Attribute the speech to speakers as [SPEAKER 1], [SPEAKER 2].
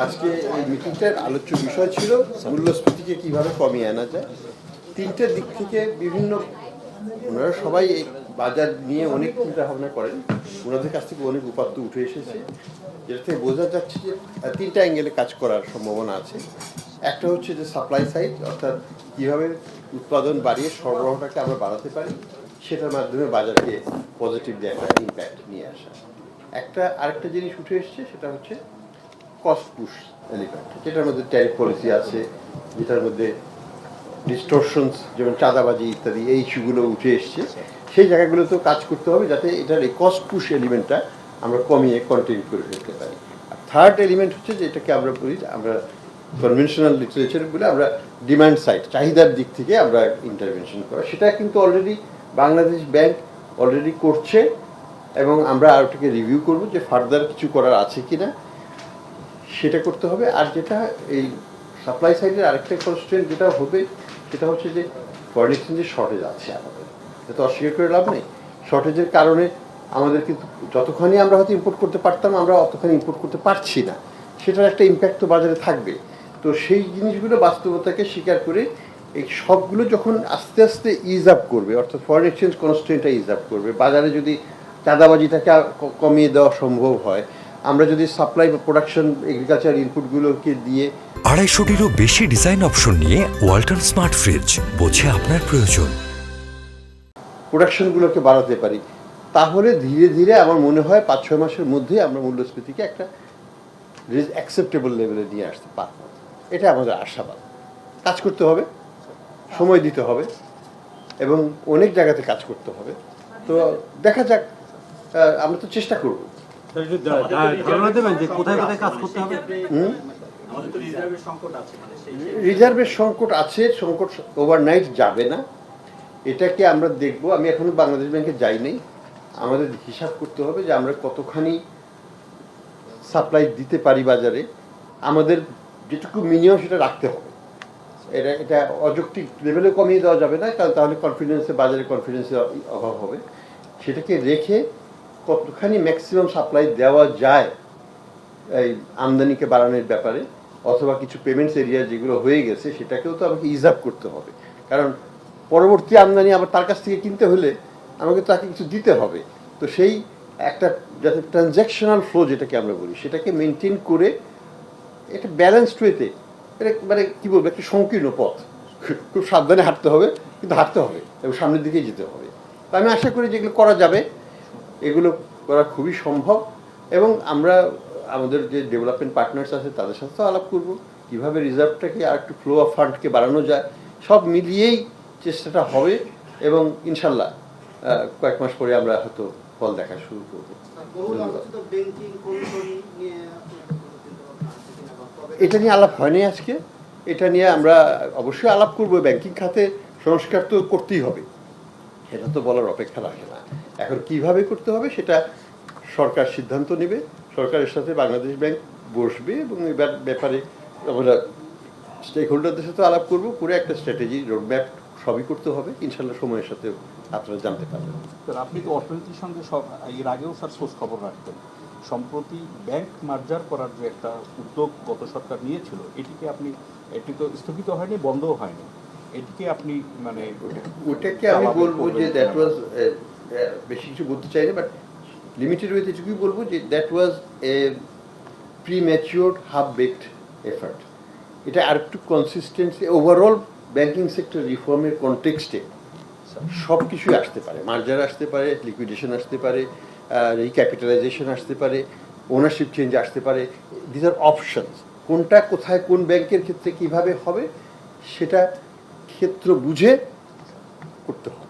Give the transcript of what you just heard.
[SPEAKER 1] আজকে এই মিটিংটার আলোচ্য বিষয় ছিল মূল্যস্ফীতিকে কিভাবে কমিয়ে আনা যায়। তিনটে দিক থেকে বিভিন্ন, ওনারা সবাই এই বাজার নিয়ে অনেক চিন্তা ভাবনা করেন, ওনাদের কাছ থেকে অনেক উপাত্ত উঠে এসেছে, যেটা থেকে বোঝা যাচ্ছে যে তিনটা অ্যাঙ্গেলে কাজ করার সম্ভাবনা আছে। একটা হচ্ছে যে সাপ্লাই সাইড, অর্থাৎ কীভাবে উৎপাদন বাড়িয়ে সরবরাহটাকে আমরা বাড়াতে পারি, সেটার মাধ্যমে বাজারকে পজিটিভলি একটা ইম্প্যাক্ট নিয়ে আসা। আরেকটা জিনিস উঠে এসছে, সেটা হচ্ছে কস্ট পুশ এলিমেন্ট, যেটার মধ্যে ট্যারিফ পলিসি আছে, যেটার মধ্যে ডিস্টরশনস যেমন চাঁদাবাজি ইত্যাদি এই ইস্যুগুলো উঠে এসছে। সেই জায়গাগুলোতেও কাজ করতে হবে যাতে এটার এই কস্ট পুশ এলিমেন্টটা আমরা কমিয়ে কন্টিনিউ করে ফেলতে পারি। আর থার্ড এলিমেন্ট হচ্ছে যে এটাকে আমরা বলি, আমরা কনভেনশনাল লিটারেচার বলে আমরা ডিমান্ড সাইড, চাহিদার দিক থেকে আমরা ইন্টারভেনশন করা। সেটা কিন্তু অলরেডি বাংলাদেশ ব্যাংক অলরেডি করছে এবং আমরা আর ওটাকে রিভিউ করবো যে ফার্দার কিছু করার আছে কি না, সেটা করতে হবে। আর যেটা এই সাপ্লাই সাইডের আরেকটা কনস্ট্রেন্ট যেটা হবে, সেটা হচ্ছে যে ফরেন এক্সচেঞ্জের শর্টেজ আছে আমাদের, এটা অস্বীকার করে লাভ নেই। শর্টেজের কারণে আমাদের কিন্তু যতখানি আমরা হয়তো ইম্পোর্ট করতে পারতাম, আমরা অতখানি ইম্পোর্ট করতে পারছি না, সেটার একটা ইম্প্যাক্ট তো বাজারে থাকবে। তো সেই জিনিসগুলো বাস্তবতাকে স্বীকার করে এই সবগুলো যখন আস্তে আস্তে ইজ আপ করবে, অর্থাৎ ফরেন এক্সচেঞ্জ কনস্ট্রেন্টটা ইজ আপ করবে, বাজারে যদি চাঁদাবাজিটাকে কমিয়ে দেওয়া সম্ভব হয়, আমরা যদি সাপ্লাই বা প্রোডাকশন এগ্রিকালচার ইনপুটগুলোকে দিয়ে
[SPEAKER 2] 250টিরও বেশি ডিজাইন অপশন নিয়ে ওয়ালটন স্মার্ট ফ্রিজ, বোঝে আপনার প্রয়োজন।
[SPEAKER 1] প্রোডাকশনগুলোকে বাড়াতে পারি, তাহলে ধীরে ধীরে আমার মনে হয় 5-6 মাসের মধ্যে আমরা মূল্যস্ফীতিকে একটা অ্যাকসেপ্টেবল লেভেলে নিয়ে আসতে পারব। এটা আমাদের আশাবাদ। কাজ করতে হবে, সময় দিতে হবে এবং অনেক জায়গাতে কাজ করতে হবে। তো দেখা যাক, আমরা তো চেষ্টা করব। রিজার্ভের সংকট আছে, সংকট ওভারনাইট যাবে না, এটাকে আমরা দেখব। আমি এখনো বাংলাদেশ ব্যাংকে যাই নাই, আমাদের হিসাব করতে হবে যে আমরা কতখানি সাপ্লাই দিতে পারি বাজারে, আমাদের যেটুকু মিনিমাম সেটা রাখতে হবে। এটা অযৌক্তিক লেভেলে কমিয়ে দেওয়া যাবে না, কারণ তাহলে বাজারে কনফিডেন্সের অভাব হবে। সেটাকে রেখে কতখানি ম্যাক্সিমাম সাপ্লাই দেওয়া যায় এই আমদানিকে বাড়ানোর ব্যাপারে, অথবা কিছু পেমেন্টস এরিয়া যেগুলো হয়ে গেছে সেটাকেও তো আমাকে ইজ আপ করতে হবে। কারণ পরবর্তী আমদানি আবার তার কাছ থেকে কিনতে হলে আমাকে তাকে কিছু দিতে হবে। তো সেই একটা যাতে ট্রানজ্যাকশনাল ফ্লো যেটাকে আমরা বলি, সেটাকে মেনটেন করে এটা ব্যালেন্সড ওয়েতে, এটা মানে কী বলবো, একটা সংকীর্ণ পথ, খুব সাবধানে হাঁটতে হবে, কিন্তু হাঁটতে হবে এবং সামনের দিকেই যেতে হবে। তো আমি আশা করি যেগুলো করা যাবে, এগুলো করা খুবই সম্ভব। এবং আমরা আমাদের যে ডেভেলপমেন্ট পার্টনার্স আছে তাদের সাথেও আলাপ করবো কীভাবে রিজার্ভটাকে আর একটু ফ্লো অফ ফান্ডকে বাড়ানো যায়। সব মিলিয়েই চেষ্টাটা হবে এবং ইনশাল্লাহ কয়েক মাস পরে আমরা হয়তো ফল দেখা শুরু করবো। এটা নিয়ে আলাপ হয়নি আজকে, এটা নিয়ে আমরা অবশ্যই আলাপ করবো। ব্যাংকিং খাতে সংস্কার তো করতেই হবে, এটা তো বলার অপেক্ষা রাখে না। এখন কিভাবে করতে হবে সেটা সরকার সিদ্ধান্ত নেবে, সরকারের সাথে বাংলাদেশ ব্যাংক বসবে এবং এই ব্যাপারে আমরা স্টেক হোল্ডারদের সাথে আলাপ করবো, করে একটা স্ট্র্যাটেজি রোডম্যাপ সবই করতে হবে। ইনশাল্লাহ সময়ের সাথে আপনারা জানতে পারবেন।
[SPEAKER 3] স্যার, আপনি তো অর্থনীতির সঙ্গে সব এর আগেও স্যার খোঁজ খবর রাখতেন। সম্প্রতি ব্যাংক মার্জার করার যে একটা উদ্যোগ গত সরকার নিয়েছিল, এটি তো স্থগিত হয়নি, বন্ধও হয়নি, এটিকে আপনি মানে
[SPEAKER 1] ওটাকে আমি বলবো যে দ্যাট ওয়াজ, বেশি কিছু বলতে চাই না, বাট লিমিটেড ওয়েতে এটুকুই বলবো যে that was A premature half baked effort. এটা আর একটু কনসিস্টেন্সি ওভারঅল ব্যাংকিং সেক্টর রিফর্মের কনটেক্সটে সব কিছুই আসতে পারে, মার্জার আসতে পারে, লিকুইডেশন আসতে পারে, রিক্যাপিটালাইজেশন আসতে পারে, ওনারশিপ চেঞ্জ আসতে পারে। This are options. কোনটা কোথায় কোন ব্যাংকের ক্ষেত্রে কিভাবে হবে সেটা ক্ষেত্র বুঝে করতে হবে।